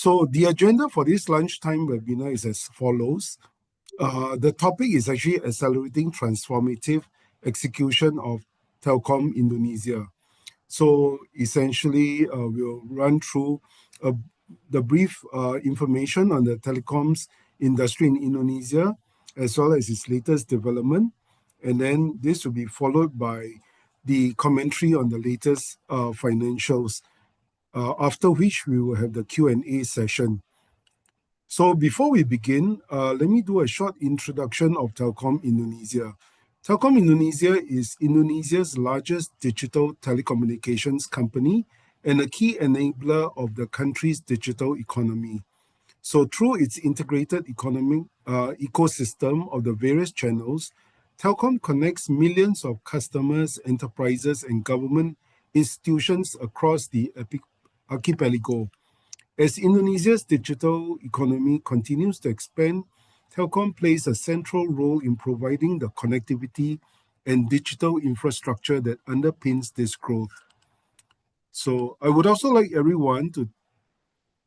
So the agenda for this lunchtime webinar is as follows. The topic is actually accelerating transformative execution of Telkom Indonesia. So essentially, we'll run through the brief information on the telecoms industry in Indonesia, as well as its latest development. And then this will be followed by the commentary on the latest financials, after which we will have the Q&A session. So before we begin, let me do a short introduction of Telkom Indonesia. Telkom Indonesia is Indonesia's largest digital telecommunications company and a key enabler of the country's digital economy. So through its integrated economic ecosystem of the various channels, Telkom connects millions of customers, enterprises, and government institutions across the archipelago. As Indonesia's digital economy continues to expand, Telkom plays a central role in providing the connectivity and digital infrastructure that underpins this growth. So I would also like everyone to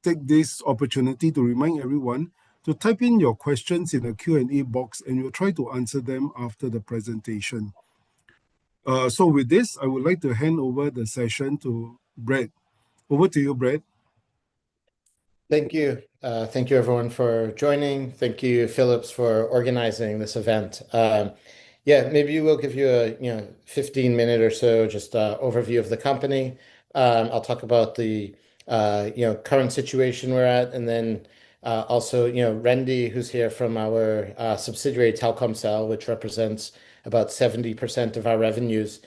take this opportunity to remind everyone to type in your questions in the Q&A box, and we'll try to answer them after the presentation. So with this, I would like to hand over the session to Brad. Over to you, Brad. Thank you. Thank you, everyone, for joining. Thank you, Phillips, for organizing this event. Maybe we'll give you a 15-minute or so just overview of the company. I'll talk about the current situation we're at, and then also Randy, who's here from our subsidiary Telkomsel, which represents about 70% of our revenues,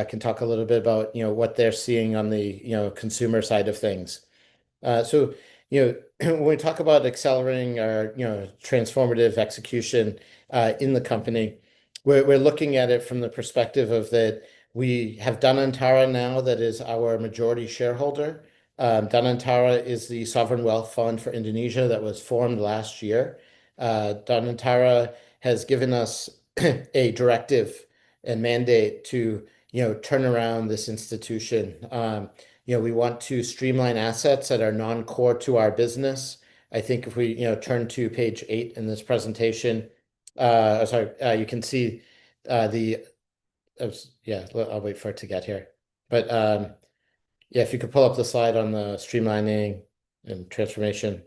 can talk a little bit about what they're seeing on the consumer side of things. When we talk about accelerating our transformative execution in the company, we're looking at it from the perspective of that we have Danantara now that is our majority shareholder. Danantara is the sovereign wealth fund for Indonesia that was formed last year. Danantara has given us a directive and mandate to turn around this institution. We want to streamline assets that are non-core to our business. I think if we turn to page 8 in this presentation, you can see I'll wait for it to get here. But if you could pull up the slide on the streamlining and transformation.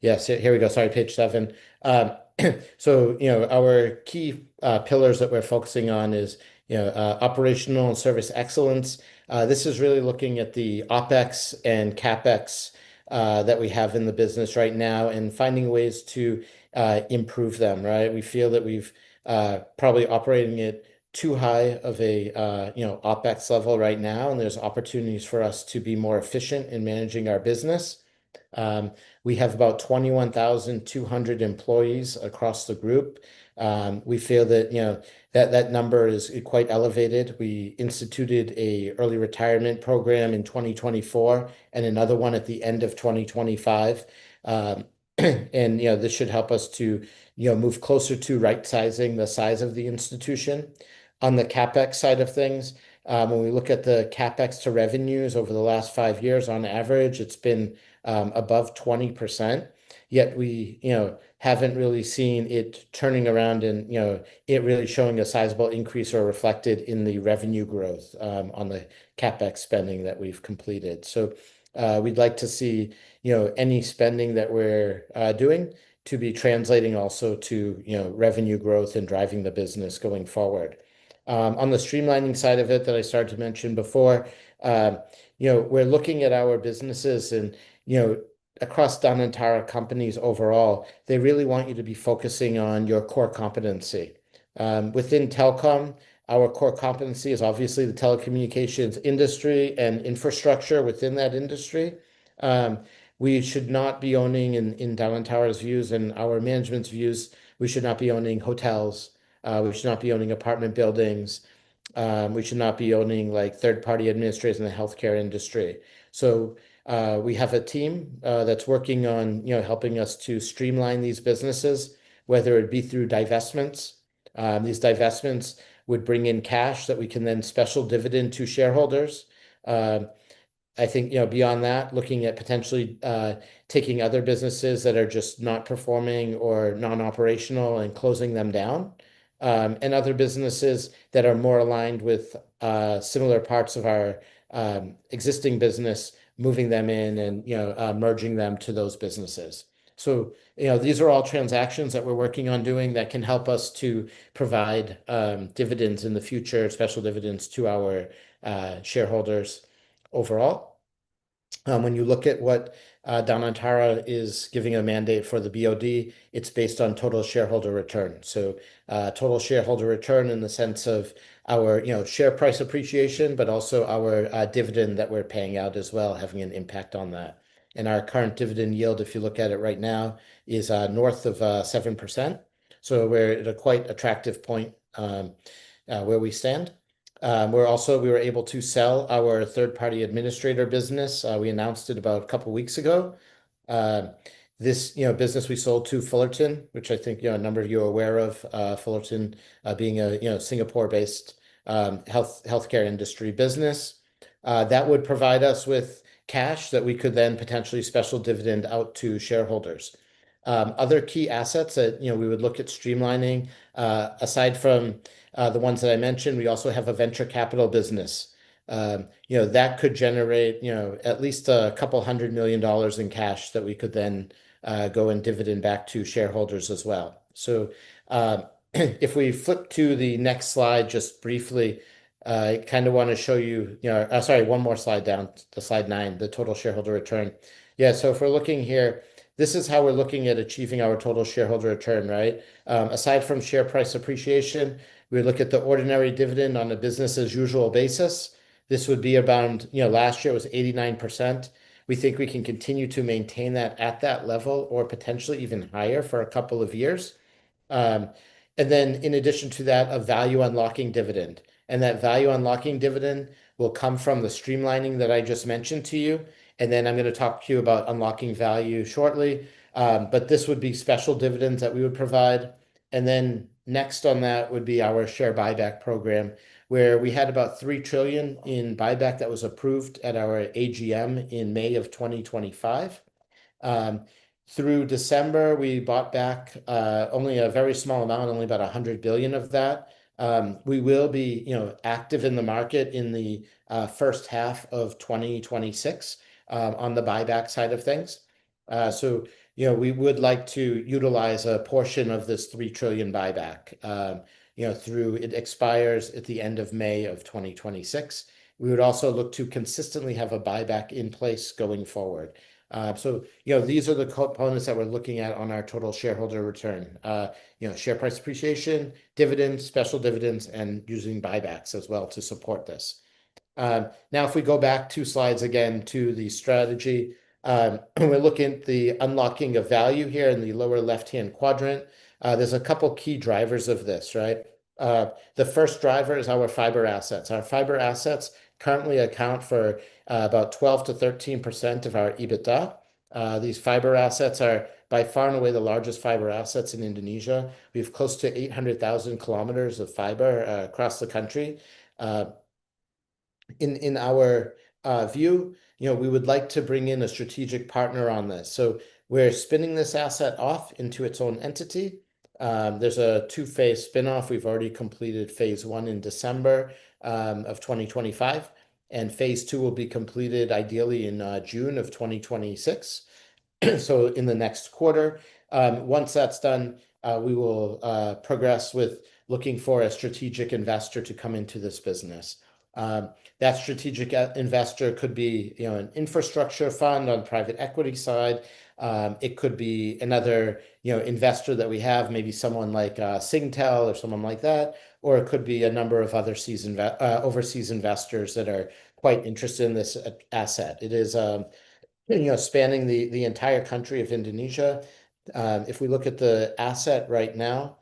Yes, here we go. Sorry, page 7. Our key pillars that we're focusing on is operational and service excellence. This is really looking at the OpEx and CapEx that we have in the business right now and finding ways to improve them, right? We feel that we've probably operating it too high of a OpEx level right now, and there's opportunities for us to be more efficient in managing our business. We have about 21,200 employees across the group. We feel that that number is quite elevated. We instituted a early retirement program in 2024 and another one at the end of 2025. This should help us to move closer to right-sizing the size of the institution. On the CapEx side of things, when we look at the CapEx to revenues over the last 5 years, on average, it's been above 20%. Yet we haven't really seen it turning around and it really showing a sizable increase or reflected in the revenue growth on the CapEx spending that we've completed. So we'd like to see any spending that we're doing to be translating also to revenue growth and driving the business going forward. On the streamlining side of it that I started to mention before, we're looking at our businesses and across Danantara companies overall, they really want you to be focusing on your core competency. Within Telkom, our core competency is obviously the telecommunications industry and infrastructure within that industry. We should not be owning, in Danantara's views and our management's views, we should not be owning hotels. We should not be owning apartment buildings. We should not be owning third-party administrators in the healthcare industry. So we have a team that's working on helping us to streamline these businesses, whether it be through divestments. These divestments would bring in cash that we can then special dividend to shareholders. I think, beyond that, looking at potentially taking other businesses that are just not performing or non-operational and closing them down, and other businesses that are more aligned with similar parts of our existing business, moving them in and merging them to those businesses. So these are all transactions that we're working on doing that can help us to provide dividends in the future, special dividends to our shareholders overall. When you look at what Danantara is giving a mandate for the BOD, it's based on total shareholder return. So total shareholder return in the sense of our share price appreciation, but also our dividend that we're paying out as well, having an impact on that. And our current dividend yield, if you look at it right now, is north of 7%. So we're at a quite attractive point where we stand. We were able to sell our third-party administrator business. We announced it about a couple of weeks ago. This business we sold to Fullerton, which I think a number of you are aware of. Fullerton being a Singapore-based healthcare industry business. That would provide us with cash that we could then potentially special dividend out to shareholders. Other key assets that we would look at streamlining, aside from the ones that I mentioned, we also have a venture capital business. That could generate at least a couple $100 million in cash that we could then go and dividend back to shareholders as well. So if we flip to the next slide just briefly, I kind of want to show you, sorry, one more slide down to slide 9, the total shareholder return. Yeah, so if we're looking here, this is how we're looking at achieving our total shareholder return, right? Aside from share price appreciation, we look at the ordinary dividend on a business as usual basis. This would be about, last year it was 89%. We think we can continue to maintain that at that level or potentially even higher for a couple of years. And then in addition to that, a value unlocking dividend. And that value unlocking dividend will come from the streamlining that I just mentioned to you. And then I'm going to talk to you about unlocking value shortly. But this would be special dividends that we would provide. And then next on that would be our share buyback program, where we had about 3 trillion in buyback that was approved at our AGM in May of 2025. Through December, we bought back only a very small amount, only about 100 billion of that. We will be active in the market in the first half of 2026 on the buyback side of things. So we would like to utilize a portion of this 3 trillion buyback. Through it expires at the end of May of 2026. We would also look to consistently have a buyback in place going forward. So these are the components that we're looking at on our total shareholder return. Share price appreciation, dividends, special dividends, and using buybacks as well to support this. Now, if we go back 2 slides again to the strategy, we're looking at the unlocking of value here in the lower left-hand quadrant. There's a couple key drivers of this, right? The first driver is our fiber assets. Our fiber assets currently account for about 12 to 13% of our EBITDA. These fiber assets are by far and away the largest fiber assets in Indonesia. We have close to 800,000 kilometers of fiber across the country. In our view, we would like to bring in a strategic partner on this. So we're spinning this asset off into its own entity. There's a 2-phase spinoff. We've already completed phase 1 in December of 2025, and phase 2 will be completed ideally in June of 2026. So in the next quarter. Once that's done, we will progress with looking for a strategic investor to come into this business. That strategic investor could be an infrastructure fund on the private equity side. It could be another investor that we have, maybe someone like Singtel or someone like that, or it could be a number of other overseas investors that are quite interested in this asset. It is spanning the entire country of Indonesia. If we look at the asset right now,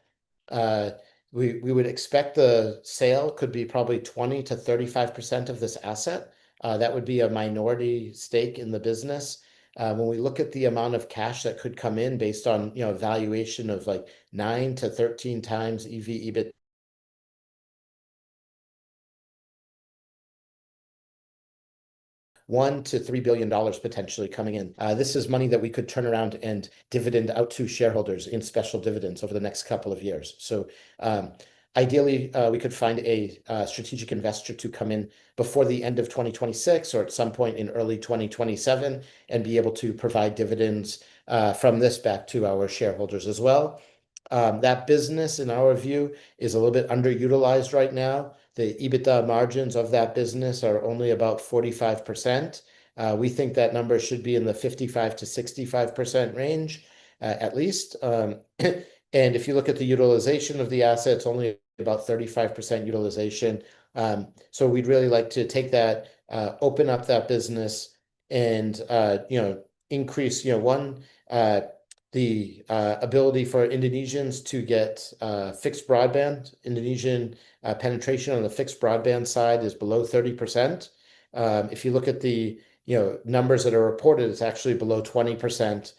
we would expect the sale could be probably 20 to 35% of this asset. That would be a minority stake in the business. When we look at the amount of cash that could come in based on valuation of like 9 to 13 times EV/EBITDA, $1 to $3 billion potentially coming in. This is money that we could turn around and dividend out to shareholders in special dividends over the next couple of years. So ideally, we could find a strategic investor to come in before the end of 2026 or at some point in early 2027 and be able to provide dividends from this back to our shareholders as well. That business, in our view, is a little bit underutilized right now. The EBITDA margins of that business are only about 45%. We think that number should be in the 55 to 65% range, at least. And if you look at the utilization of the assets, only about 35% utilization. So we'd really like to take that, open up that business and, increase, the ability for Indonesians to get fixed broadband. Indonesian penetration on the fixed broadband side is below 30%. If you look at the numbers that are reported, it's actually below 20%.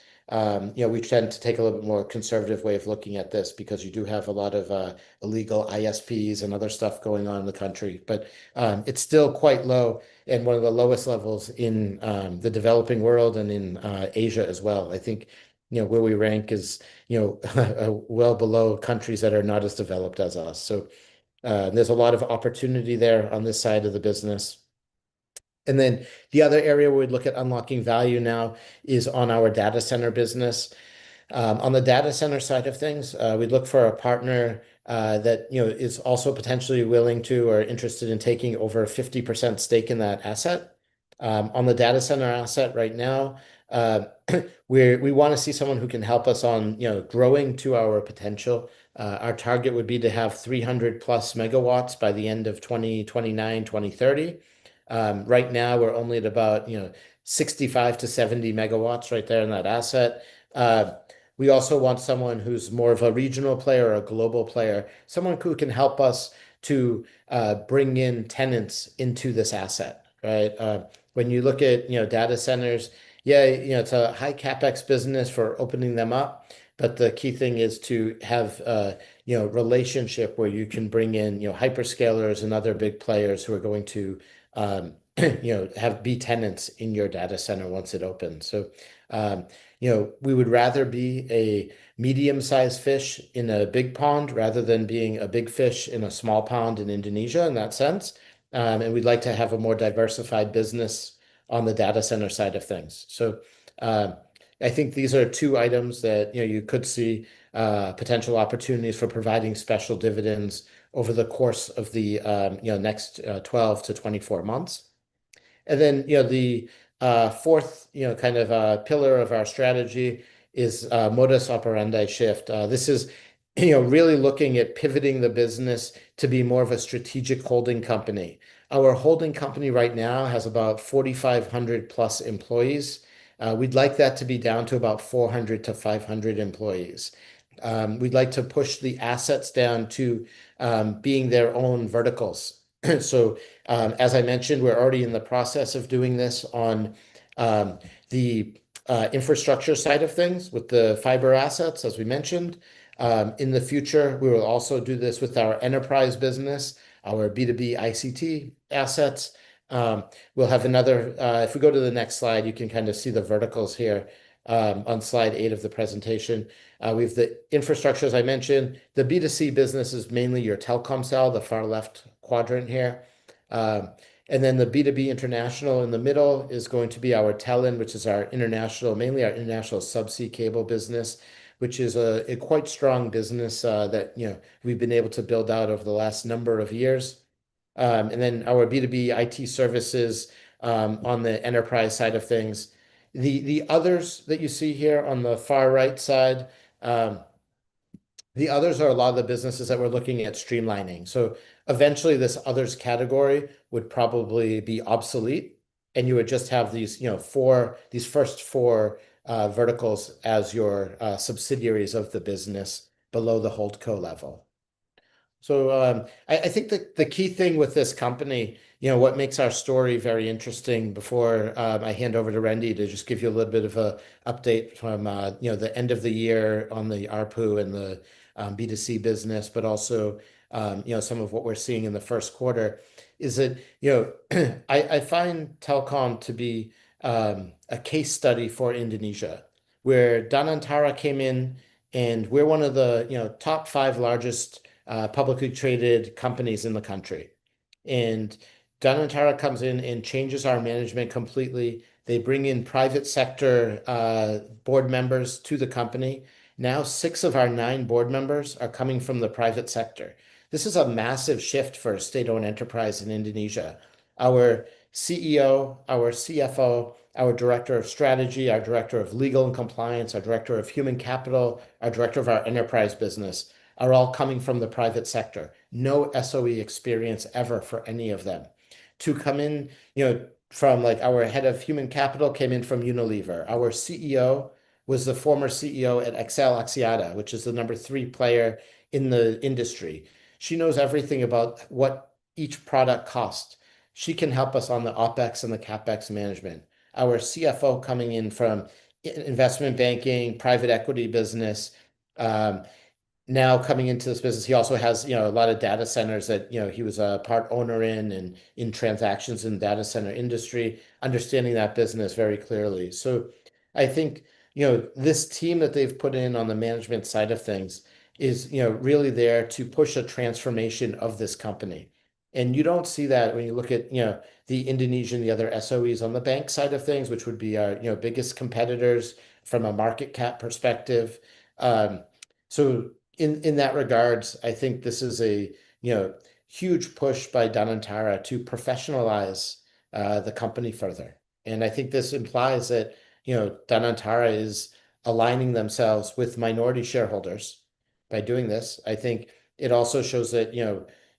We tend to take a little bit more conservative way of looking at this because you do have a lot of illegal ISPs and other stuff going on in the country. But it's still quite low and one of the lowest levels in the developing world and in Asia as well. I think where we rank is well below countries that are not as developed as us. So there's a lot of opportunity there on this side of the business. And then the other area where we'd look at unlocking value now is on our data center business. On the data center side of things, we'd look for a partner that is also potentially willing to or interested in taking over a 50% stake in that asset. On the data center asset right now, we want to see someone who can help us on growing to our potential. Our target would be to have 300 plus megawatts by the end of 2029, 2030. Right now, we're only at about 65 to 70 megawatts right there in that asset. We also want someone who's more of a regional player or a global player, someone who can help us to bring in tenants into this asset, right? When you look at data centers, it's a high capex business for opening them up, but the key thing is to have relationship where you can bring in hyperscalers and other big players who are going to be tenants in your data center once it opens. So we would rather be a medium-sized fish in a big pond rather than being a big fish in a small pond in Indonesia in that sense. And we'd like to have a more diversified business on the data center side of things. So I think these are two items that you could see potential opportunities for providing special dividends over the course of the next 12 to 24 months. And then the fourth kind of pillar of our strategy is modus operandi shift. This is really looking at pivoting the business to be more of a strategic holding company. Our holding company right now has about 4,500 plus employees. We'd like that to be down to about 400 to 500 employees. We'd like to push the assets down to being their own verticals. So as I mentioned, we're already in the process of doing this on the infrastructure side of things with the fiber assets, as we mentioned. In the future, we will also do this with our enterprise business, our B2B ICT assets. We'll have another, if we go to the next slide, you can kind of see the verticals here on slide 8 of the presentation. We have the infrastructure, as I mentioned. The B2C business is mainly your Telkomsel, the far left quadrant here. And then the B2B International in the middle is going to be our Telin, which is mainly our international subsea cable business, which is a quite strong business that we've been able to build out over the last number of years. And then our B2B IT services on the enterprise side of things. The others that you see here on the far right side, the others are a lot of the businesses that we're looking at streamlining. So eventually this others category would probably be obsolete and you would just have these, these first four verticals as your subsidiaries of the business below the holdco level. So I think the key thing with this company, what makes our story very interesting before I hand over to Randy to just give you a little bit of a update from the end of the year on the ARPU and the B2C business, but also some of what we're seeing in the first quarter. is that, I find Telkom to be a case study for Indonesia, where Danantara came in, and we're one of the top five largest publicly traded companies in the country. And Danantara comes in and changes our management completely. They bring in private sector board members to the company. Now, six of our nine board members are coming from the private sector. This is a massive shift for a state-owned enterprise in Indonesia. Our CEO, our CFO, our director of strategy, our director of legal and compliance, our director of human capital, our director of our enterprise business are all coming from the private sector. No SOE experience ever for any of them. To come in, from like our head of human capital came in from Unilever. Our CEO was the former CEO at Excel Axiata, which is the number 3 player in the industry. She knows everything about what each product costs. She can help us on the OpEx and the CapEx management. Our CFO coming in from investment banking, private equity business, now coming into this business, he also has, a lot of data centers that, he was a part owner in and in transactions in the data center industry, understanding that business very clearly. So I think, this team that they've put in on the management side of things is, really there to push a transformation of this company. And you don't see that when you look at, the Indonesian, the other SOEs on the bank side of things, which would be our, biggest competitors from a market cap perspective. So in that regards, I think this is a huge push by Danantara to professionalize the company further. And I think this implies that Danantara is aligning themselves with minority shareholders by doing this. I think it also shows that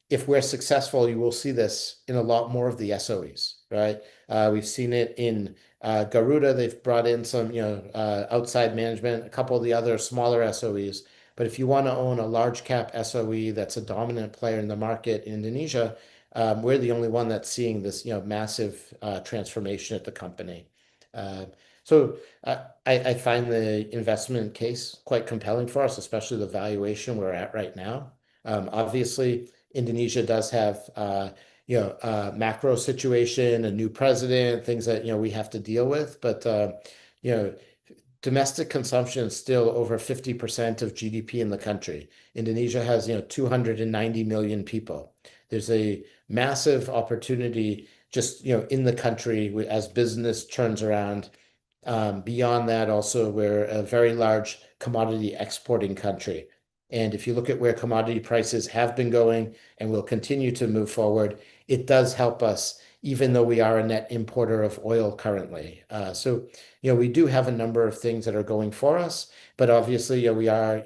if we're successful, you will see this in a lot more of the SOEs, right? We've seen it in Garuda. They've brought in some outside management, a couple of the other smaller SOEs. But if you want to own a large cap SOE that's a dominant player in the market in Indonesia, we're the only one that's seeing this massive transformation at the company. So I find the investment case quite compelling for us, especially the valuation we're at right now. Obviously, Indonesia does have a macro situation, a new president, things that we have to deal with, but domestic consumption is still over 50% of GDP in the country. Indonesia has 290 million people. There's a massive opportunity just in the country as business turns around. Beyond that, also, we're a very large commodity exporting country. And if you look at where commodity prices have been going and will continue to move forward, it does help us, even though we are a net importer of oil currently. So, we do have a number of things that are going for us, but obviously, we are,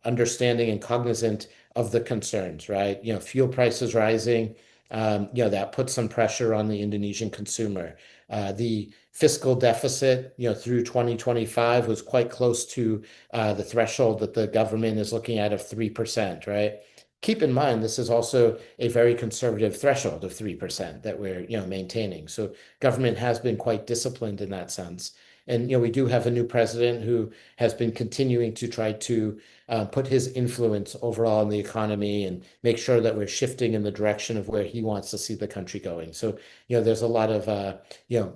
understanding and cognizant of the concerns, right? Fuel prices rising, that puts some pressure on the Indonesian consumer. The fiscal deficit, through 2025 was quite close to the threshold that the government is looking at of 3%, right? Keep in mind, this is also a very conservative threshold of 3% that we're, maintaining. So government has been quite disciplined in that sense. And, we do have a new president who has been continuing to try to put his influence overall in the economy and make sure that we're shifting in the direction of where he wants to see the country going. So, there's a lot of,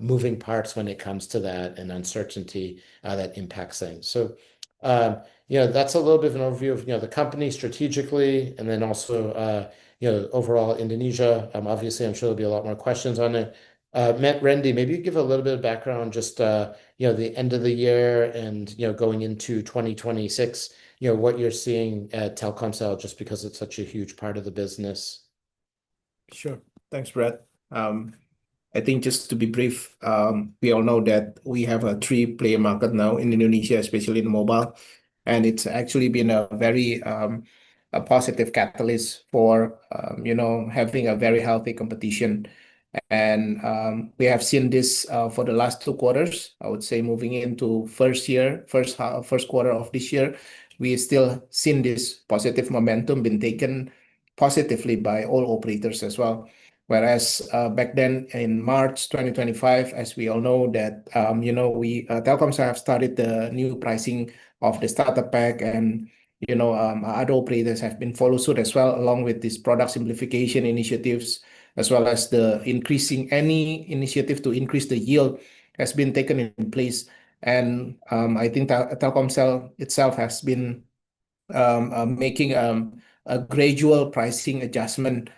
moving parts when it comes to that and uncertainty that impacts things. So, that's a little bit of an overview of, the company strategically, and then also, overall Indonesia. Obviously, I'm sure there'll be a lot more questions on it. Randy, maybe you give a little bit of background, just, the end of the year and, going into 2026, what you're seeing at Telkomsel, just because it's such a huge part of the business. Sure. Thanks, Brett. I think just to be brief, we all know that we have a 3-player market now in Indonesia, especially in mobile. And it's actually been a very a positive catalyst for, having a very healthy competition. And we have seen this for the last 2 quarters. I would say moving into first quarter of this year, we still seen this positive momentum being taken positively by all operators as well. Whereas back then in March 2025, as we all know that, we Telkomsel have started the new pricing of the starter pack, and other operators have been follow suit as well, along with these product simplification initiatives as well as the increasing any initiative to increase the yield has been taken in place. And I think Telkomsel itself has been making a gradual pricing adjustment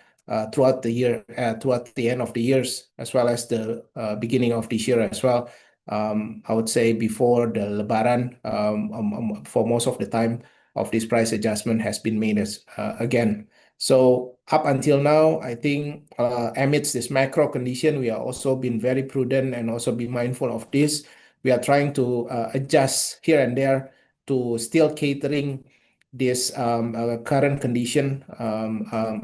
throughout the year, throughout the end of the years, as well as the beginning of this year as well. I would say before the Lebaran, for most of the time of this price adjustment has been made as again. So up until now, I think amidst this macro condition, we are also been very prudent and also be mindful of this. We are trying to adjust here and there to still catering this current condition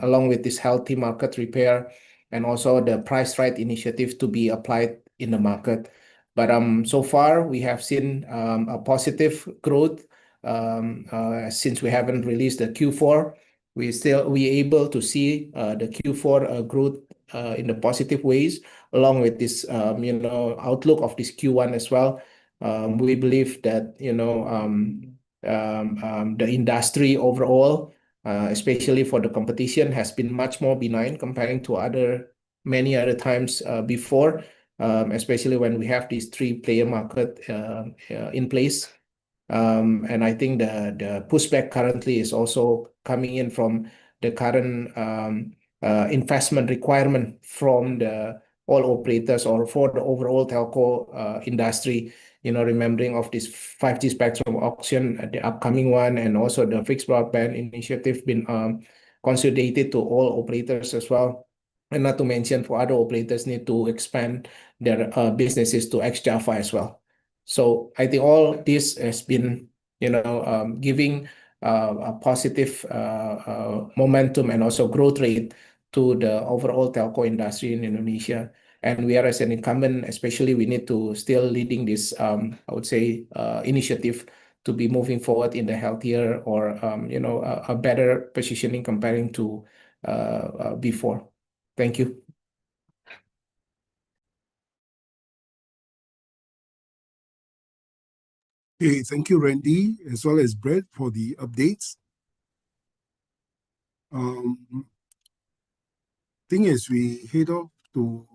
along with this healthy market repair and also the price right initiative to be applied in the market. But so far we have seen a positive growth since we haven't released the Q4. We able to see the Q4 growth in the positive ways along with this outlook of this Q1 as well. We believe that the industry overall, especially for the competition, has been much more benign comparing to many other times before, especially when we have this three-player market in place. And I think the pushback currently is also coming in from the current investment requirement from all operators or for the overall telco industry. Remembering of this 5G spectrum auction, the upcoming one, and also the fixed broadband initiative been consolidated to all operators as well. And not to mention for other operators need to expand their businesses to ex-Java as well. So I think all this has been, giving a positive momentum and also growth rate to the overall telco industry in Indonesia. And we are as an incumbent, especially we need to still leading this, I would say, initiative to be moving forward in the healthier or, a better positioning comparing to before. Thank you. Okay, thank you, Randy, as well as Brett, for the updates. Thing is, we head off to.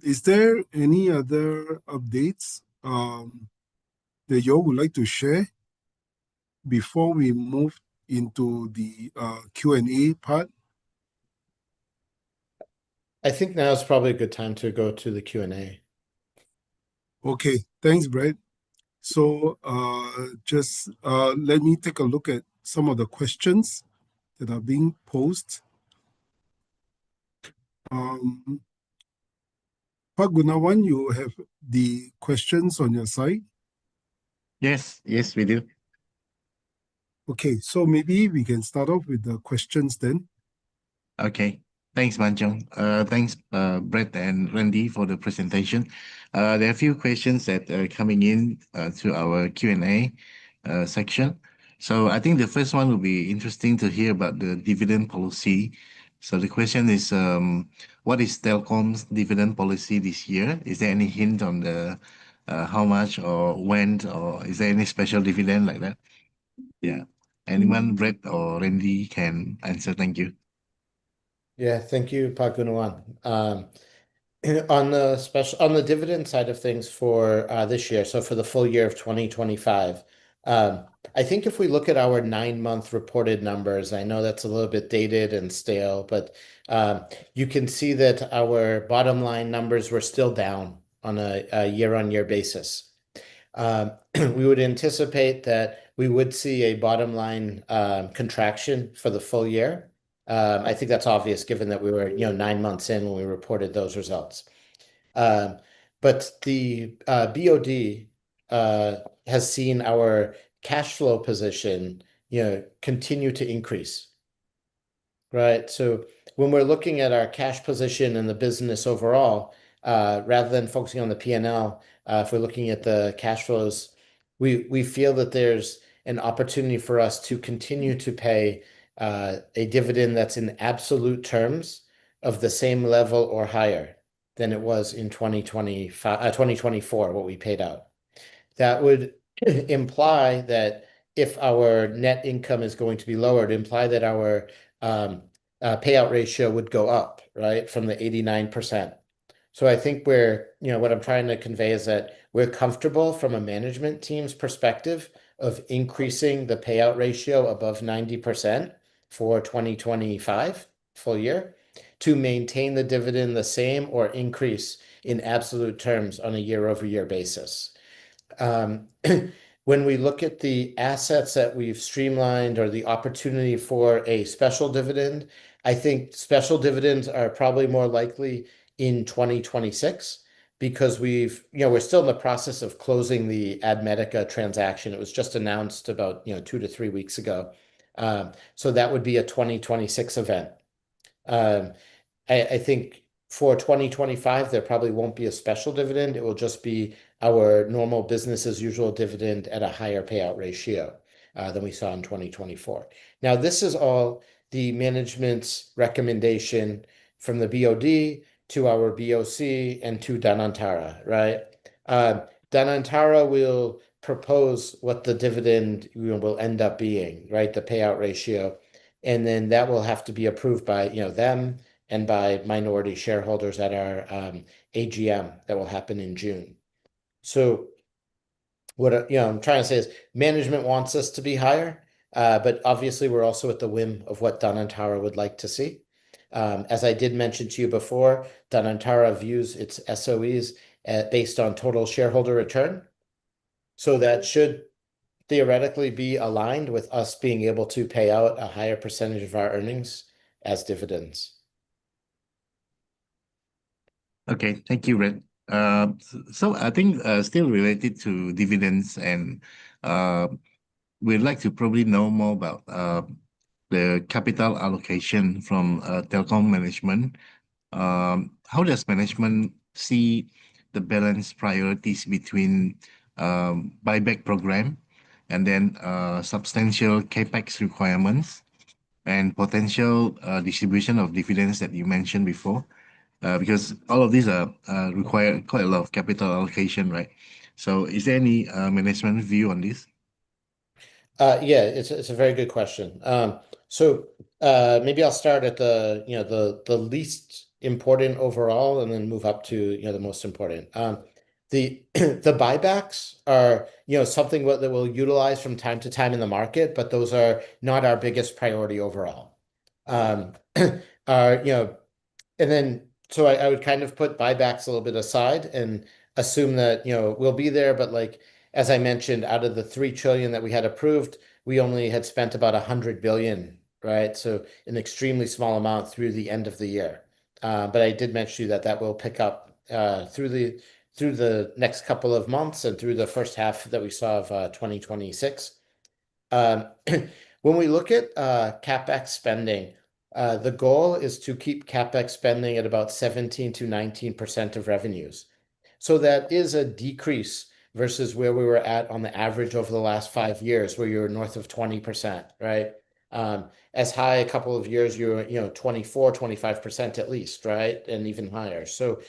Is there any other updates that you would like to share before we move into the Q&A part? I think now is probably a good time to go to the Q&A. Okay, thanks, Brett. So just let me take a look at some of the questions that are being posed. Pak Gunawan, you have the questions on your side? Yes, we do. Okay, so maybe we can start off with the questions then. Okay. Thanks, Manchong. Thanks, Brett and Randy, for the presentation. There are a few questions that are coming in to our Q&A section. So I think the first one will be interesting to hear about the dividend policy. So the question is, what is Telkom's dividend policy this year? Is there any hint on the how much or when, or is there any special dividend like that? Yeah. Anyone, Brett or Randy, can answer. Thank you. Yeah, thank you, Pak Gunawan. On the dividend side of things for this year, so for the full year of 2025, I think if we look at our 9-month reported numbers, I know that's a little bit dated and stale, but you can see that our bottom line numbers were still down on a year-on-year basis. We would anticipate that we would see a bottom line contraction for the full year. I think that's obvious given that we were 9 months in when we reported those results. But the BOD has seen our cash flow position continue to increase. Right. So when we're looking at our cash position in the business overall, rather than focusing on the P&L, if we're looking at the cash flows, we feel that there's an opportunity for us to continue to pay a dividend that's in absolute terms of the same level or higher than it was in 2024, what we paid out. That would imply that if our net income is going to be lowered, imply that our payout ratio would go up, right, from the 89%. So I think what I'm trying to convey is that we're comfortable from a management team's perspective of increasing the payout ratio above 90% for 2025 full year to maintain the dividend the same or increase in absolute terms on a year-over-year basis. When we look at the assets that we've streamlined or the opportunity for a special dividend, I think special dividends are probably more likely in 2026 because we're still in the process of closing the Admetica transaction. It was just announced about 2 to 3 weeks ago. So that would be a 2026 event. I think for 2025, there probably won't be a special dividend. It will just be our normal business as usual dividend at a higher payout ratio than we saw in 2024. Now, this is all the management's recommendation from the BOD to our BOC and to Danantara, right? Danantara will propose what the dividend will end up being, right? The payout ratio. And then that will have to be approved by them and by minority shareholders at our AGM that will happen in June. So what I'm trying to say is management wants us to be higher, but obviously we're also at the whim of what Danantara would like to see. As I did mention to you before, Danantara views its SOEs based on total shareholder return. So that should theoretically be aligned with us being able to pay out a higher percentage of our earnings as dividends. Okay, thank you, Red. So I think still related to dividends, and we'd like to probably know more about the capital allocation from telecom management. How does management see the balance priorities between buyback program and then substantial capex requirements and potential distribution of dividends that you mentioned before? Because all of these require quite a lot of capital allocation, right? So is there any management view on this? Yeah, it's a very good question. So maybe I'll start at the least important overall and then move up to the most important. The buybacks are something that we'll utilize from time to time in the market, but those are not our biggest priority overall. And then so I would kind of put buybacks a little bit aside and assume that we'll be there, but like as I mentioned, out of the 3 trillion that we had approved, we only had spent about 100 billion, right? So an extremely small amount through the end of the year. But I did mention to you that will pick up through the next couple of months and through the first half that we saw of 2026. When we look at CapEx spending, the goal is to keep CapEx spending at about 17 to 19% of revenues. So that is a decrease versus where we were at on the average over the last 5 years, where you're north of 20%, right? As high a couple of years, you're 24, 25% at least, right? And even higher. So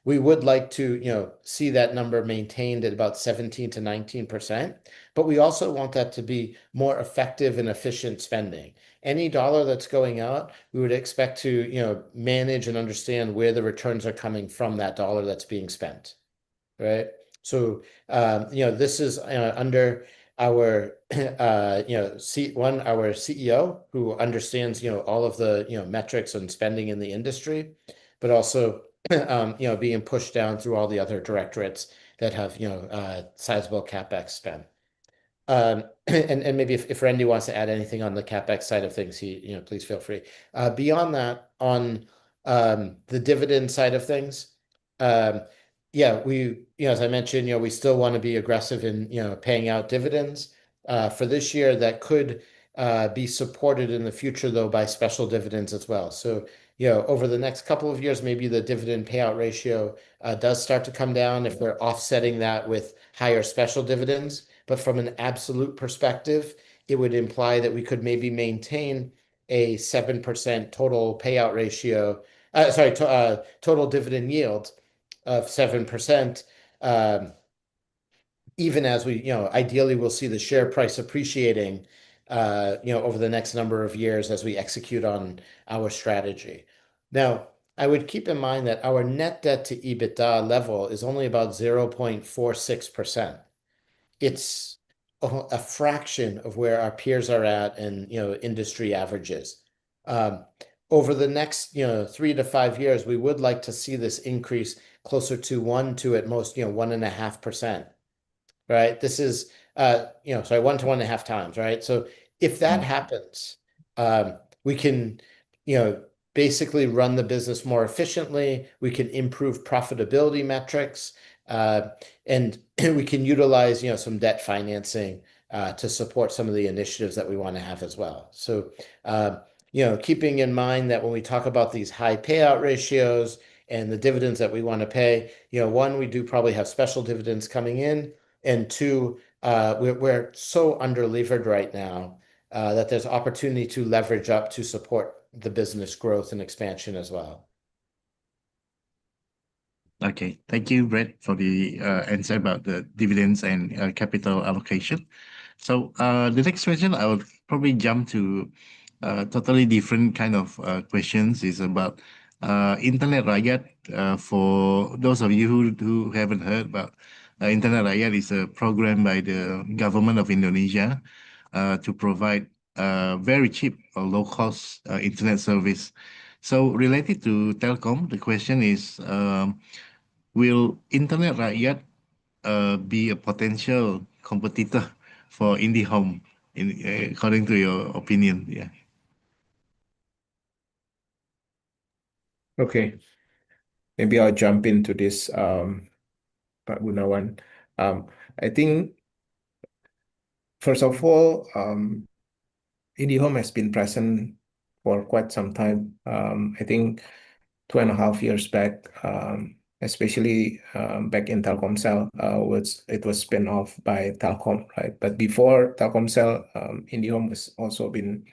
we would like to see that number maintained at about 17 to 19%, but we also want that to be more effective and efficient spending. Any dollar that's going out, we would expect to manage and understand where the returns are coming from that dollar that's being spent, right? So this is under our our CEO who understands all of the metrics and spending in the industry, but also being pushed down through all the other directorates that have sizable CapEx spend. And maybe if Randy wants to add anything on the CapEx side of things, please feel free. Beyond that, on the dividend side of things, we as I mentioned, we still want to be aggressive in paying out dividends. For this year, that could be supported in the future though by special dividends as well. So over the next couple of years, maybe the dividend payout ratio does start to come down if we're offsetting that with higher special dividends. But from an absolute perspective, it would imply that we could maybe maintain a 7% total payout ratio, total dividend yield of 7%, even as we ideally will see the share price appreciating over the next number of years as we execute on our strategy. Now, I would keep in mind that our net debt to EBITDA level is only about 0.46%. It's a fraction of where our peers are at and industry averages. Over the next 3 to 5 years, we would like to see this increase closer to 1 to at most 1.5%. Right? This is 1 to 1.5 times, right? So if that happens, we can basically run the business more efficiently. We can improve profitability metrics, and we can utilize some debt financing to support some of the initiatives that we want to have as well. So keeping in mind that when we talk about these high payout ratios and the dividends that we want to pay, one, we do probably have special dividends coming in, and two, we're so under-levered right now that there's opportunity to leverage up to support the business growth and expansion as well. Okay, thank you, Brett, for the answer about the dividends and capital allocation. So the next question, I will probably jump to totally different kind of questions. Is about Internet Rakyat. For those of you who haven't heard about Internet Rakyat, is a program by the government of Indonesia to provide very cheap or low-cost internet service. So related to Telkom, the question is, will Internet Rakyat be a potential competitor for IndiHome, according to your opinion? Yeah. Okay, maybe I'll jump into this, Pak Gunawan. I think, first of all, IndiHome has been present for quite some time. I think 2.5 years back, especially back in Telkomsel, it was spin off by Telkom, right? But before Telkomsel, IndiHome was also been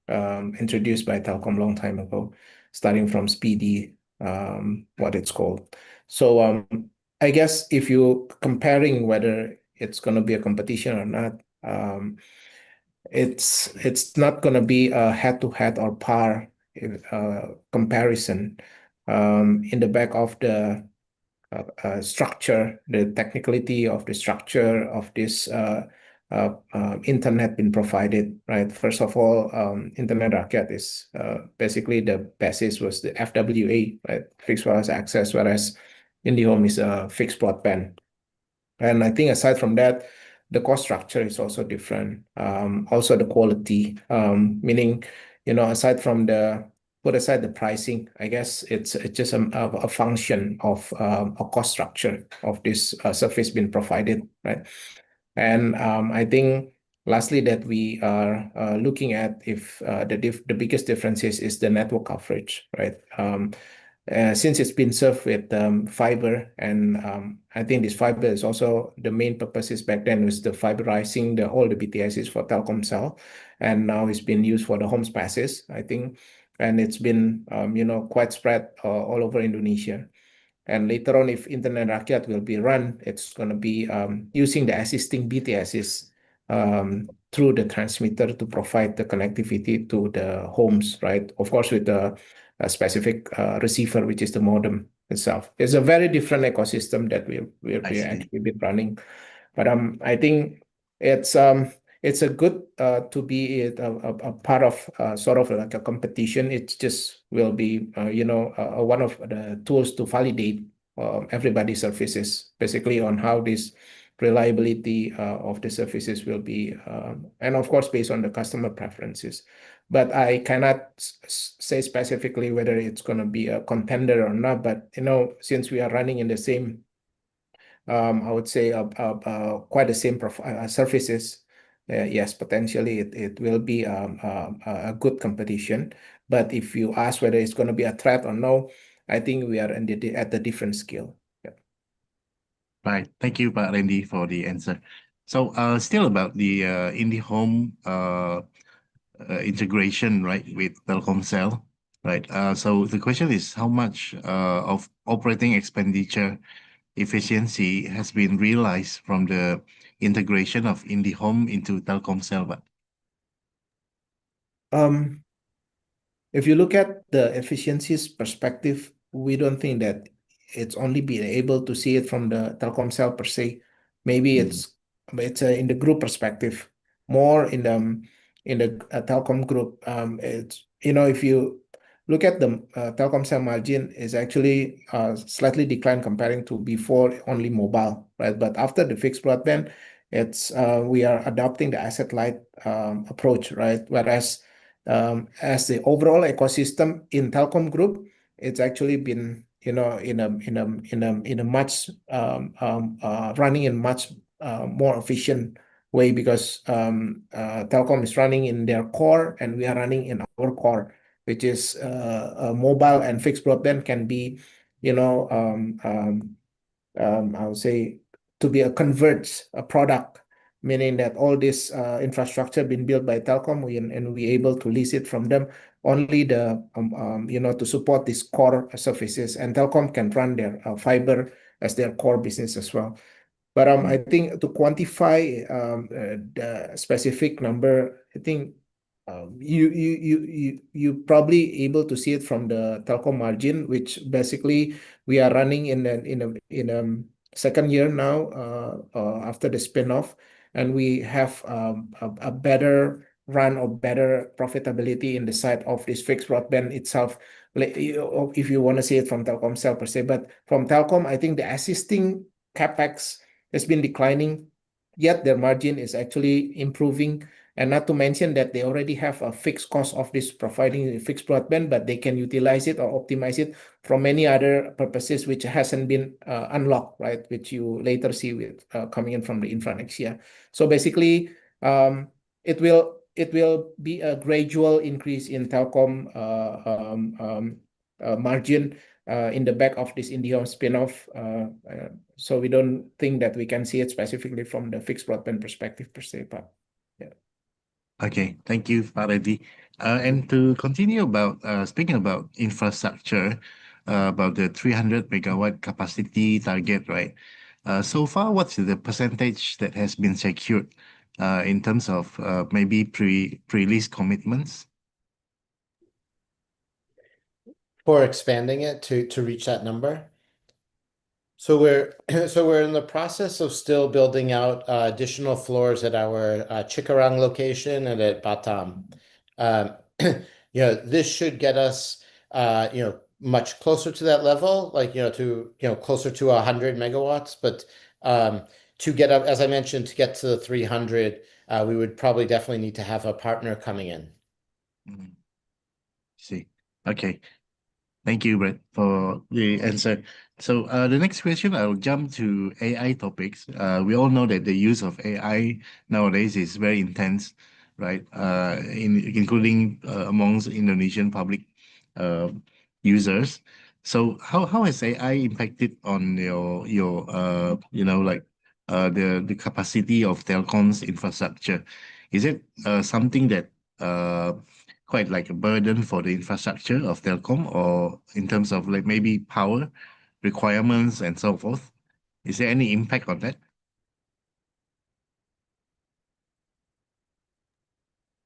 introduced by Telkom long time ago, starting from Speedy, what it's called. So I guess if you comparing whether it's going to be a competition or not, it's not going to be a head-to-head or par comparison. In the back of the structure, the technicality of the structure of this internet being provided, right? First of all, Internet Rakyat is basically the basis was the FWA, right? Fixed wireless access, whereas IndiHome is a fixed broadband. And I think aside from that, the cost structure is also different. Also the quality, meaning, aside from put aside the pricing, I guess it's just a function of a cost structure of this service being provided, right? And I think lastly that we are looking at if the biggest difference is the network coverage, right? Since it's been served with fiber, and I think this fiber is also the main purposes back then was the fiberizing all the BTSs for Telkomsel, and now it's been used for the homes passes, I think, and it's been quite spread all over Indonesia. And later on, if Internet Rakyat will be run, it's going to be using the existing BTSs through the transmitter to provide the connectivity to the homes, right? Of course, with a specific receiver, which is the modem itself. It's a very different ecosystem that we're actually been running. But I think it's a good to be a part of sort of like a competition. It just will be one of the tools to validate everybody's services, basically on how this reliability of the services will be, and of course based on the customer preferences. But I cannot say specifically whether it's going to be a contender or not. But since we are running in the same, I would say quite the same services. Yes, potentially it will be a good competition. But if you ask whether it's going to be a threat or no, I think we are at a different scale. Yeah. Right. Thank you, Pak Randy, for the answer. So still about the IndiHome integration, right, with Telkomsel, right? So the question is how much of operating expenditure efficiency has been realized from the integration of IndiHome into Telkomsel? If you look at the efficiencies perspective, we don't think that it's only being able to see it from the Telkomsel per se. Maybe it's in the group perspective, more in the Telkom group. It's if you look at the Telkomsel margin is actually slightly declined comparing to before only mobile, right? But after the fixed broadband, it's we are adopting the asset light approach, right? Whereas as the overall ecosystem in Telkom Group, it's actually been in a much running in much more efficient way because Telkom is running in their core and we are running in our core, which is mobile and fixed broadband can be I would say to be a converged product, meaning that all this infrastructure been built by Telkom and we able to lease it from them only to support these core services, and Telkom can run their fiber as their core business as well. But I think to quantify the specific number, I think you probably able to see it from the Telkom margin, which basically we are running in a second year now after the spin-off, and we have a better run or better profitability in the side of this fixed broadband itself. Like, if you want to see it from Telkomsel per se, but from Telkom, I think the assisting capex has been declining, yet their margin is actually improving. And not to mention that they already have a fixed cost of this providing fixed broadband, but they can utilize it or optimize it from many other purposes, which hasn't been unlocked, right? Which you later see with coming in from the infra next year. So basically, it will be a gradual increase in Telkom margin in the back of this Indihome spin-off. So we don't think that we can see it specifically from the fixed broadband perspective per se, but yeah. Okay, thank you, Pak Reddy. And to continue about speaking about infrastructure, about the 300 megawatt capacity target, right? So far, what's the percentage that has been secured in terms of maybe pre-lease commitments? For expanding it to reach that number. So we're in the process of still building out additional floors at our Cikarang location and at Batam. This should get us much closer to that level, like closer to 100 megawatts. But to get up, as I mentioned, to get to the 300, we would probably definitely need to have a partner coming in. See, okay. Thank you, Brett, for the answer. So the next question, I'll jump to AI topics. We all know that the use of AI nowadays is very intense, right? Including amongst Indonesian public users. So how has AI impacted on your the capacity of Telkom's infrastructure? Is it something that quite like a burden for the infrastructure of Telkom, or in terms of like maybe power requirements and so forth? Is there any impact on that?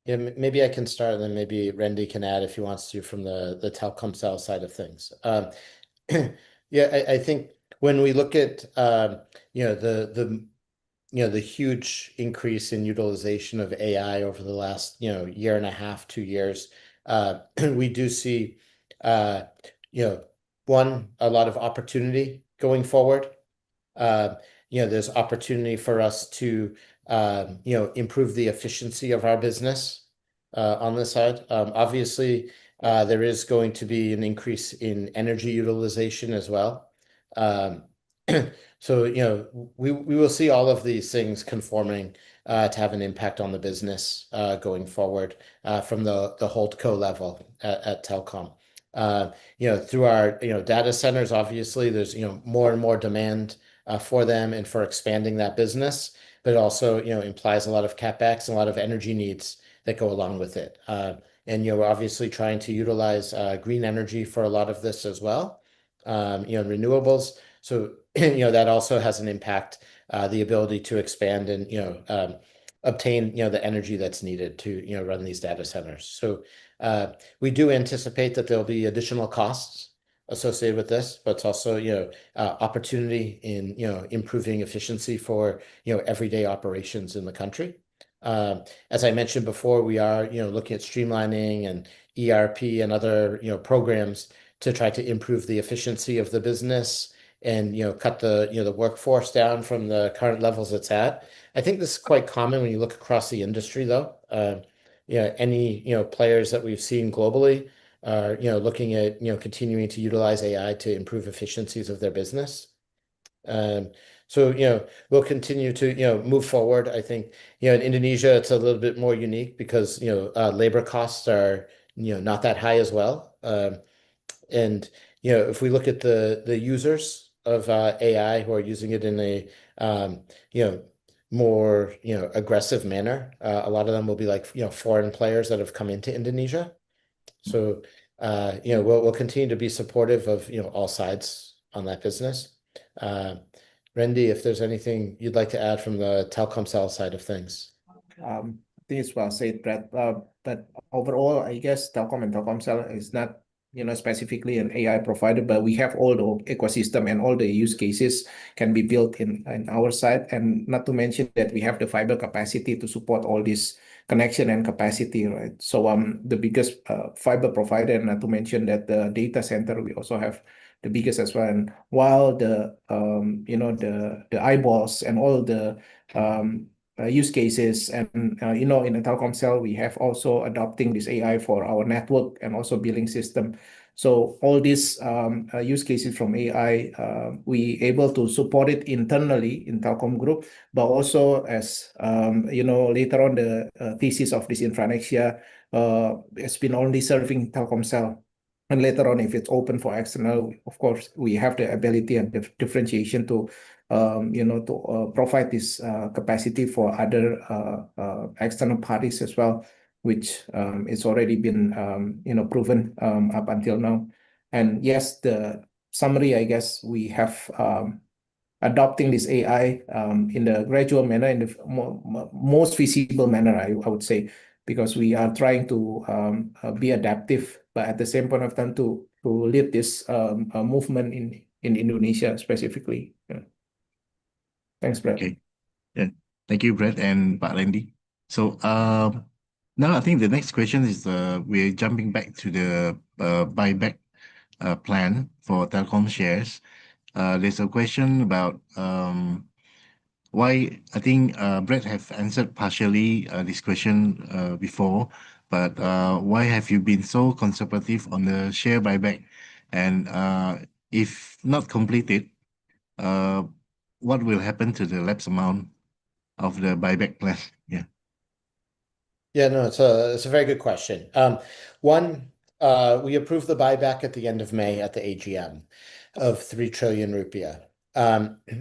Yeah, maybe I can start, and then maybe Randy can add if he wants to from the Telkomsel side of things. Yeah, I think when we look at the huge increase in utilization of AI over the last year and a half, 2 years, we do see one, a lot of opportunity going forward. There's opportunity for us to improve the efficiency of our business on this side. Obviously, there is going to be an increase in energy utilization as well. So we will see all of these things conforming to have an impact on the business going forward from the holdco level at Telkom. Through our data centers, obviously there's more and more demand for them and for expanding that business, but it also implies a lot of capex and a lot of energy needs that go along with it. And we're obviously trying to utilize green energy for a lot of this as well, renewables. So that also has an impact, the ability to expand and obtain, the energy that's needed to, run these data centers. So we do anticipate that there'll be additional costs associated with this, but it's also, opportunity in, improving efficiency for, everyday operations in the country. As I mentioned before, we are, looking at streamlining and ERP and other, programs to try to improve the efficiency of the business and, cut the workforce down from the current levels it's at. I think this is quite common when you look across the industry, though. Any, players that we've seen globally are, looking at, continuing to utilize AI to improve efficiencies of their business. So, we'll continue to, move forward. I think, in Indonesia, it's a little bit more unique because, labor costs are, not that high as well. And, if we look at the users of AI who are using it in a, more, aggressive manner, a lot of them will be like, foreign players that have come into Indonesia. So, we'll continue to be supportive of, all sides on that business. Randy, if there's anything you'd like to add from the Telkomsel side of things. I think it's well said, Brett. But overall, I guess Telkom and Telkomsel is not, specifically an AI provider, but we have all the ecosystem and all the use cases can be built in our side. And not to mention that we have the fiber capacity to support all this connection and capacity, right? So the biggest fiber provider, not to mention that the data center, we also have the biggest as well. And while the the eyeballs and all the use cases and in the Telkomsel we have also adopting this AI for our network and also billing system. So all these use cases from AI, we able to support it internally in Telkom Group, but also as later on the thesis of this Infranexia has been only serving Telkomsel. And later on, if it's open for external, of course, we have the ability and differentiation to, provide this capacity for other external parties as well, which it's already been, proven up until now. And yes, the summary, I guess, we have adopting this AI in the gradual manner, in the most feasible manner, I would say, because we are trying to be adaptive, but at the same point of time to lead this movement in Indonesia specifically. Yeah. Thanks, Brett. Okay. Yeah. Thank you, Brett and Pak Randy. So now I think the next question is we're jumping back to the buyback plan for Telkom shares. There's a question about why. I think Brett have answered partially this question before, but why have you been so conservative on the share buyback? And if not completed, what will happen to the lapse amount of the buyback plan? Yeah. Yeah, no, it's a very good question. One, we approved the buyback at the end of May at the AGM of 3 trillion rupiah.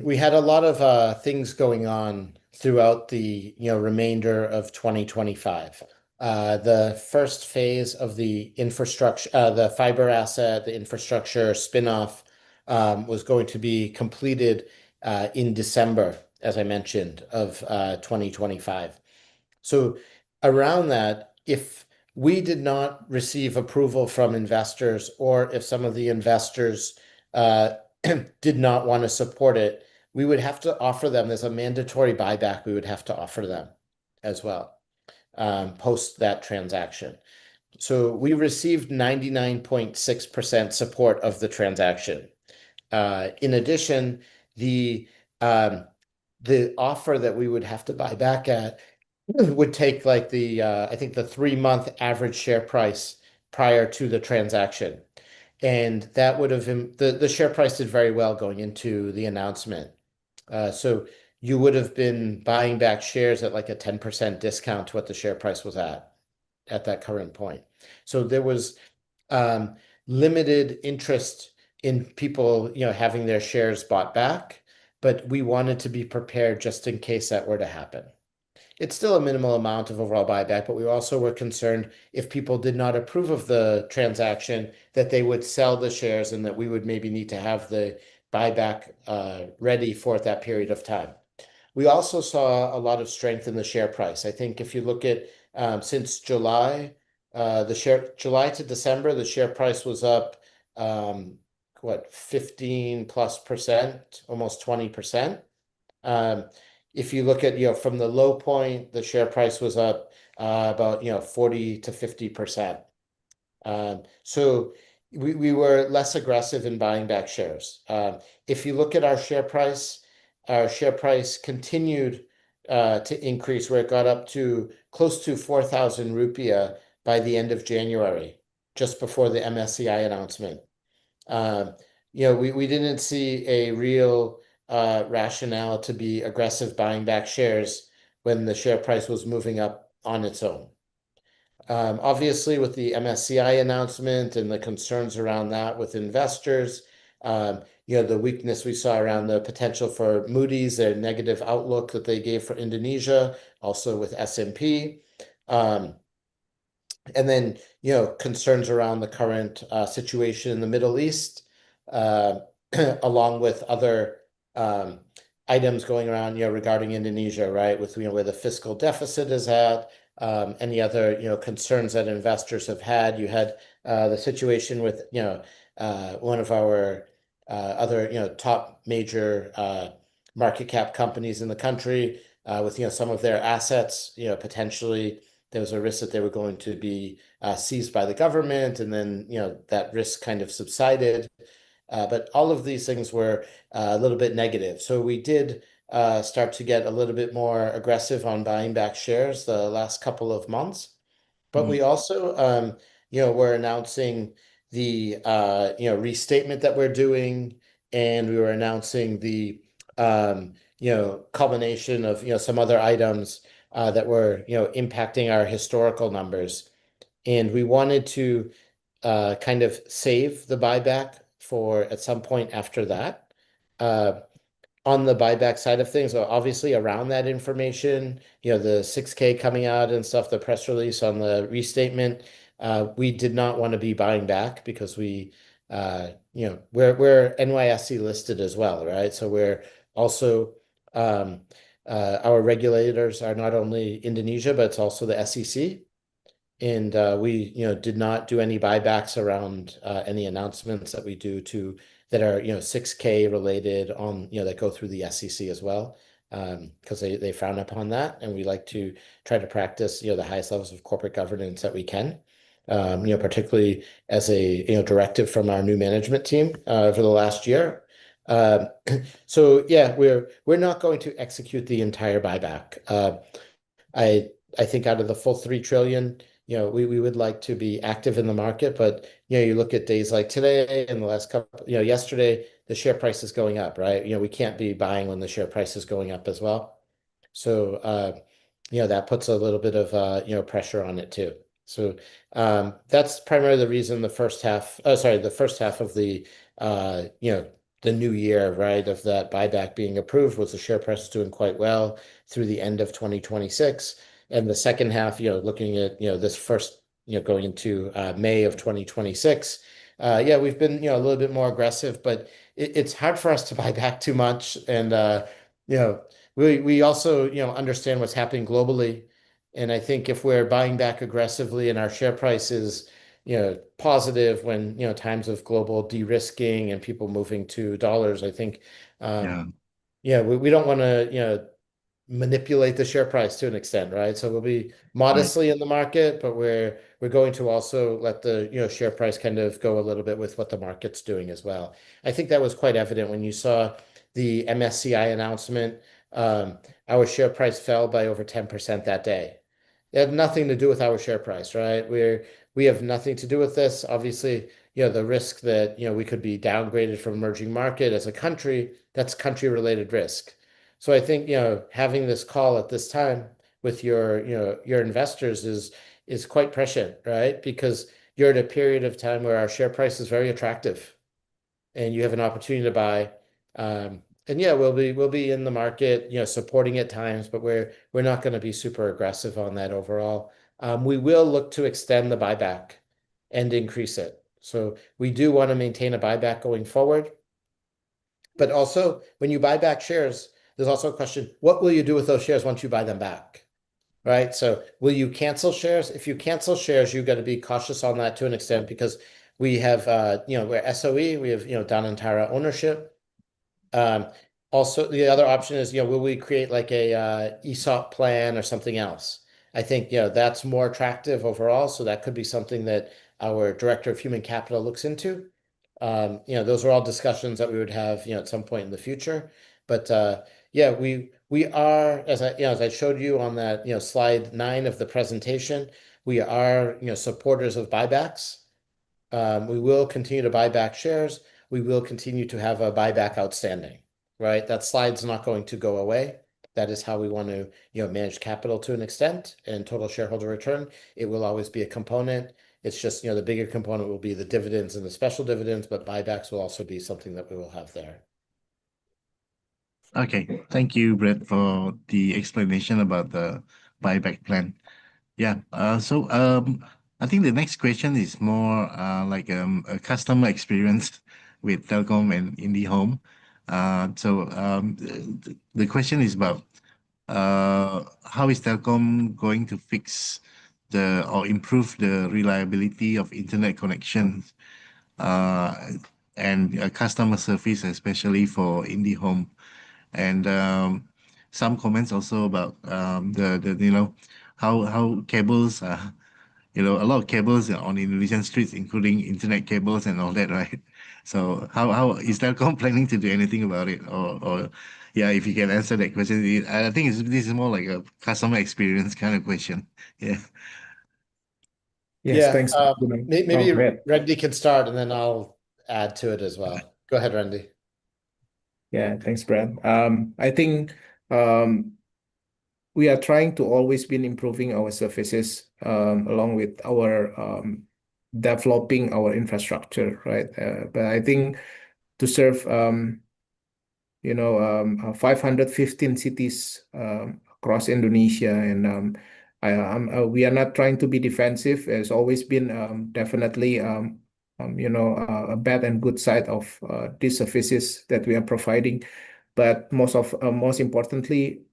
We had a lot of things going on throughout the remainder of 2025. The first phase of the infrastructure, the fiber asset, the infrastructure spinoff was going to be completed in December, as I mentioned, of 2025. So around that, if we did not receive approval from investors, or if some of the investors did not want to support it, we would have to offer them, there's a mandatory buyback we would have to offer them as well, post that transaction. So we received 99.6% support of the transaction. In addition, the offer that we would have to buy back at would take like I think the 3-month average share price prior to the transaction. And that would have the share price did very well going into the announcement. So you would have been buying back shares at like a 10% discount to what the share price was at that current point. So there was limited interest in people, having their shares bought back, but we wanted to be prepared just in case that were to happen. It's still a minimal amount of overall buyback, but we also were concerned if people did not approve of the transaction, that they would sell the shares and that we would maybe need to have the buyback ready for that period of time. We also saw a lot of strength in the share price. I think if you look at since July, July to December, the share price was up what, 15+%, almost 20%. If you look at, from the low point, the share price was up about 40 to 50%. So we were less aggressive in buying back shares. If you look at our share price continued to increase, where it got up to close to 4,000 rupiah by the end of January, just before the MSCI announcement. We didn't see a real rationale to be aggressive buying back shares when the share price was moving up on its own. Obviously, with the MSCI announcement and the concerns around that with investors, the weakness we saw around the potential for Moody's, their negative outlook that they gave for Indonesia, also with S&P. And then, concerns around the current situation in the Middle East, along with other items going around, regarding Indonesia, right? With, where the fiscal deficit is at, any other, concerns that investors have had. You had the situation with, one of our other, top major market cap companies in the country, with, some of their assets, potentially there was a risk that they were going to be seized by the government, and then, that risk kind of subsided. But all of these things were a little bit negative. So we did start to get a little bit more aggressive on buying back shares the last couple of months. But we also, we're announcing the, restatement that we're doing, and we were announcing the, culmination of, some other items that were, impacting our historical numbers. And we wanted to kind of save the buyback for at some point after that. On the buyback side of things, obviously around that information, the 6K coming out and stuff, the press release on the restatement, we did not want to be buying back because we're NYSE listed as well, right? So we're also, our regulators are not only Indonesia, but it's also the SEC. And we, did not do any buybacks around any announcements that we do that are, 6K related on, that go through the SEC as well, because they frown upon that. And we like to try to practice, the highest levels of corporate governance that we can, particularly as a, directive from our new management team for the last year. So yeah, we're not going to execute the entire buyback. I think out of the full 3 trillion, we would like to be active in the market, but you look at days like today and the last couple, yesterday, the share price is going up, right? We can't be buying when the share price is going up as well. So that puts a little bit of pressure on it too. So that's primarily the reason the first half of the the new year, right, of that buyback being approved, was the share price doing quite well through the end of 2026. And the second half, looking at, this first, going into May of 2026, we've been, a little bit more aggressive, but it's hard for us to buy back too much. And, we also, understand what's happening globally. And I think if we're buying back aggressively and our share price is, positive when, times of global de-risking and people moving to dollars, I think, we don't want to, manipulate the share price to an extent, right? So we'll be modestly in the market, but we're going to also let the share price kind of go a little bit with what the market's doing as well. I think that was quite evident when you saw the MSCI announcement. Our share price fell by over 10% that day. It had nothing to do with our share price, right? We have nothing to do with this. Obviously, the risk that we could be downgraded from emerging market as a country, that's country-related risk. So I think, having this call at this time with your investors is quite prescient, right? Because you're at a period of time where our share price is very attractive, and you have an opportunity to buy. And we'll be in the market, supporting at times, but we're not going to be super aggressive on that overall. We will look to extend the buyback and increase it. So we do want to maintain a buyback going forward. But also, when you buy back shares, There's also a question, what will you do with those shares once you buy them back? Right? So will you cancel shares? If you cancel shares, you've got to be cautious on that to an extent because we have, we're SOE, we have, down entire ownership. Also, the other option is, will we create like a ESOP plan or something else? I think, that's more attractive overall. So that could be something that our director of human capital looks into. Those are all discussions that we would have, at some point in the future. But we are, as I showed you on that, slide 9 of the presentation, we are, supporters of buybacks. We will continue to buy back shares. We will continue to have a buyback outstanding, right? That slide's not going to go away. That is how we want to, manage capital to an extent and total shareholder return. It will always be a component. It's just, the bigger component will be the dividends and the special dividends, but buybacks will also be something that we will have there. Okay, thank you, Brett, for the explanation about the buyback plan. Yeah, I think the next question is more like a customer experience with Telkom and Indihome. The question is about how is Telkom going to fix or improve the reliability of internet connections and customer service, especially for Indihome, and some comments also about how cables are. A lot of cables on Indonesian streets, including internet cables and all that, right? So how is Telkom planning to do anything about it? Or yeah, if you can answer that question. I think this is more like a customer experience kind of question. Yeah. Yes, thanks. Maybe Brett. Randy can start and then I'll add to it as well. Go ahead, Randy. Yeah, thanks, Brad. I think we are trying to always be improving our services along with our developing our infrastructure, right? But I think to serve 515 cities across Indonesia, and we are not trying to be defensive. There's always been definitely a bad and good side of these services that we are providing. But most importantly,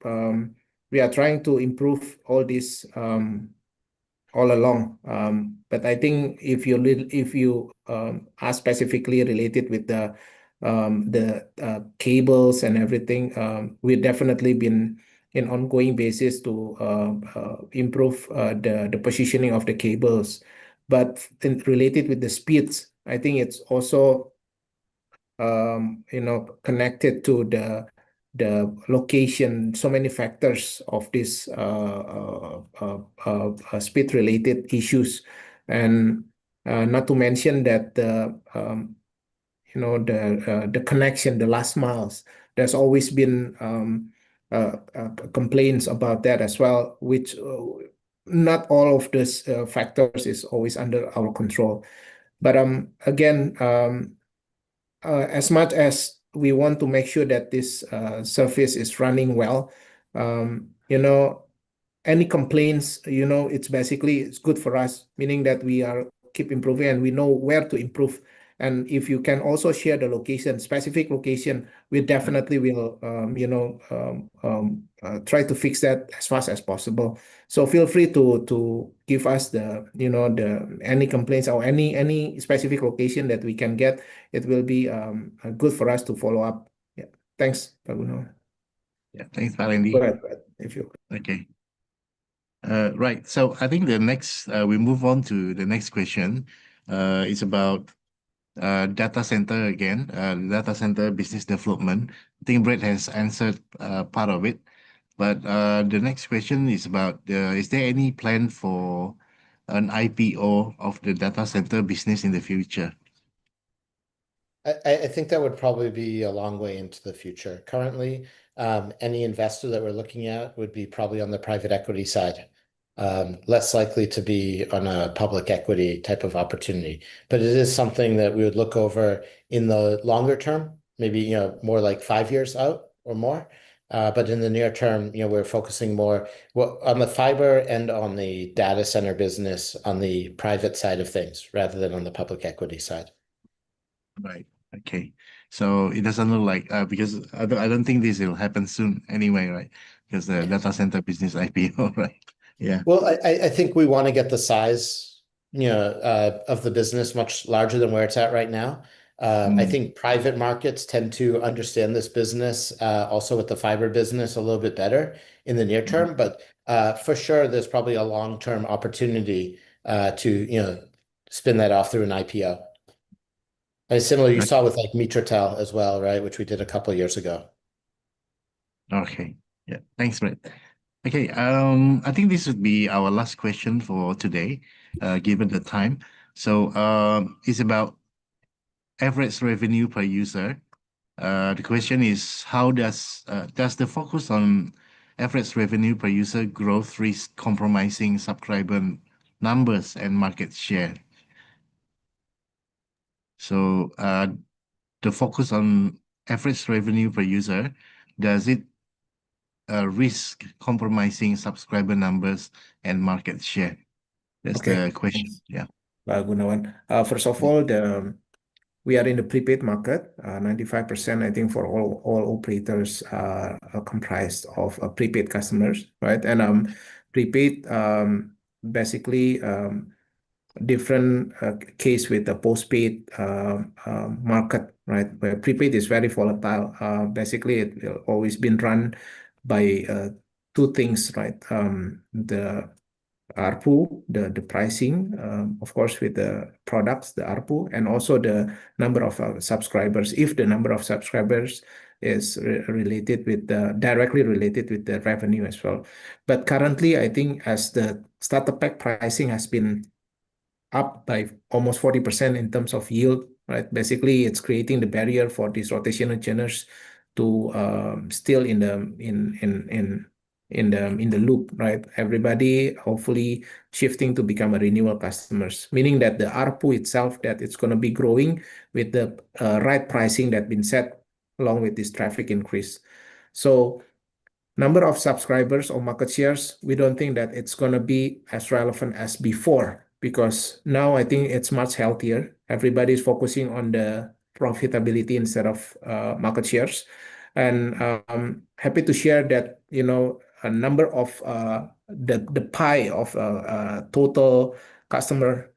we are trying to improve all this all along. But I think if you are specifically related with the cables and everything, we've definitely been in ongoing basis to improve the positioning of the cables. But related with the speeds, I think it's also connected to the location, so many factors of this speed related issues, and not to mention that the connection, the last miles, there's always been complaints about that as well, which not all of these factors is always under our control. But again, as much as we want to make sure that this service is running well, any complaints, it's good for us, meaning that we are keep improving and we know where to improve. And if you can also share the location, specific location, we definitely will, try to fix that as fast as possible. So feel free to give us the any complaints or any specific location that we can get. It will be good for us to follow up. Yeah. Thanks, Pak Gunawan. Yeah, thanks, Randy. Go ahead, Brad, if you. Okay. Right. So I think the next we move on to the next question. It's about data center again, data center business development. I think Brett has answered part of it, but the next question is about is there any plan for an IPO of the data center business in the future? I think that would probably be a long way into the future. Currently, any investor that we're looking at would be probably on the private equity side. Less likely to be on a public equity type of opportunity. But it is something that we would look over in the longer term, maybe more like 5 years out or more. But in the near term, we're focusing more on the fiber and on the data center business on the private side of things rather than on the public equity side. Right. Okay. So it doesn't look like because I don't think this will happen soon anyway, right? Because the data center business IPO, right? Yeah. Well, I think we want to get the size, of the business much larger than where it's at right now. I think private markets tend to understand this business, also with the fiber business a little bit better in the near term. But for sure, there's probably a long-term opportunity to spin that off through an IPO. And similar, you Right. saw with like Mitratel as well, right? Which we did a couple of years ago. Okay. Yeah. Thanks, Brett. Okay. I think this would be our last question for today, given the time. So, it's about average revenue per user. The question is, how does the focus on average revenue per user growth risk compromising subscriber numbers and market share? So, the focus on average revenue per user, does it risk compromising subscriber numbers and market share? That's Okay. the question. Thanks, Yeah. Gunawan. First of all, we are in the prepaid market. 95%, I think, for all operators are comprised of prepaid customers, right? And prepaid basically different case with the postpaid market, right? Where prepaid is very volatile. Basically, it will always been run by two things, right? The ARPU, the pricing, of course, with the products, the ARPU, and also the number of subscribers. If the number of subscribers is directly related with the revenue as well. But currently, I think as the starter pack pricing has been up by almost 40% in terms of yield, right? Basically, it's creating the barrier for these rotational churners to still in the loop, right? Everybody hopefully shifting to become a renewal customers, meaning that the ARPU itself, that it's going to be growing with the right pricing that been set along with this traffic increase. So number of subscribers or market shares, we don't think that it's going to be as relevant as before, because now I think it's much healthier. Everybody's focusing on the profitability instead of market shares. And I'm happy to share that, a number of the pie of total customer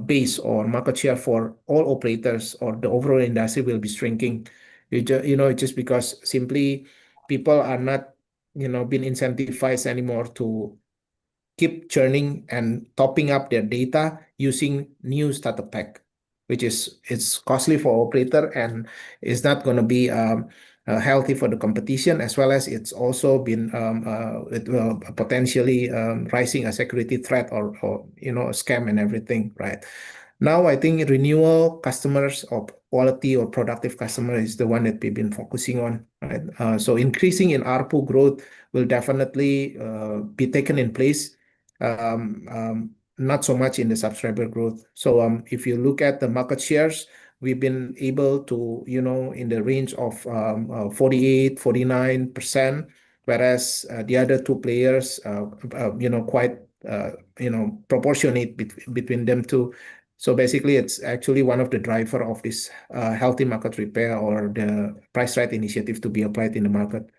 base or market share for all operators or the overall industry will be shrinking. Just because simply people are not been incentivized anymore to keep churning and topping up their data using new starter pack, which it's costly for operator and is not going to be healthy for the competition, as well as it's also been it will potentially rising a security threat or a scam and everything, right? Now, I think renewal customers or quality or productive customer is the one that we've been focusing on, right? So increasing in ARPU growth will definitely be taken in place, not so much in the subscriber growth. So if you look at the market shares, we've been able to, in the range of 48, 49%, whereas the other two players, quite, proportionate between them two. So basically, it's actually one of the driver of this healthy market repair or the price right initiative to be applied in the market.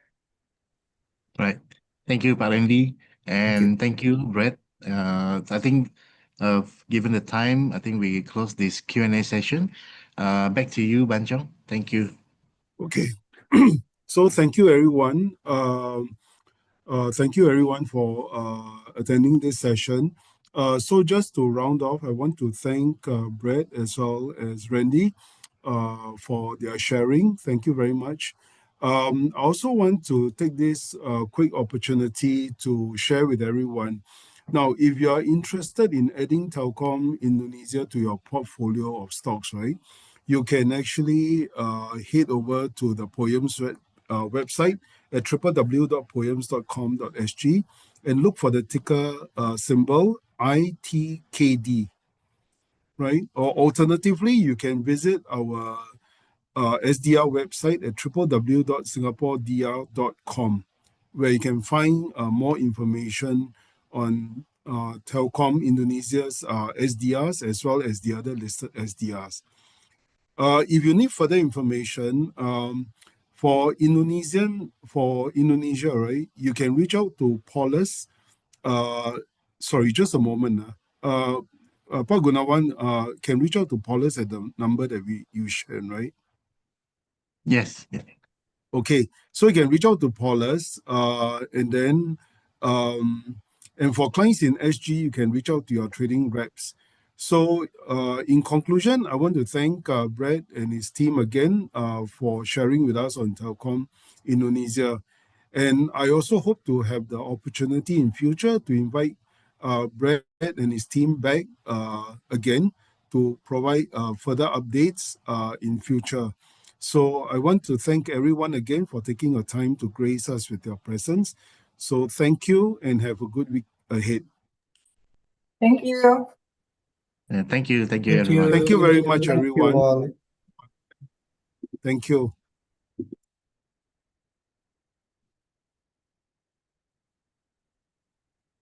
Right. Thank you, Pak Randy, Thank you. and thank you, Brett. I think, given the time, I think we close this Q&A session. Back to you, Banchong. Thank you. Okay. So thank you, everyone. Thank you, everyone, for attending this session. So just to round off, I want to thank Brett as well as Randy for their sharing. Thank you very much. I also want to take this quick opportunity to share with everyone. Now, if you are interested in adding Telkom Indonesia to your portfolio of stocks, right, you can actually head over to the Poems website at www.poems.com.sg and look for the ticker symbol ITKD, right? Or alternatively, you can visit our SDR website at www.singaporedr.com, where you can find more information on Telkom Indonesia's SDRs as well as the other listed SDRs. If you need further information, for Indonesia, right, you can reach out to Paulus. Sorry, just a moment. Pak Gunawan can reach out to Paulus at the number that you shared, right? Yes. Yeah. Okay, so you can reach out to Paulus, and then, and for clients in SG, you can reach out to your trading reps. So, in conclusion, I want to thank Brad and his team again for sharing with us on Telkom Indonesia. And I also hope to have the opportunity in future to invite Brad and his team back again to provide further updates in future. So I want to thank everyone again for taking your time to grace us with your presence. So thank you and have a good week ahead. Thank you. Thank you. Thank you, Thank you. everyone. Thank you very much, Thank you everyone. all. Thank you.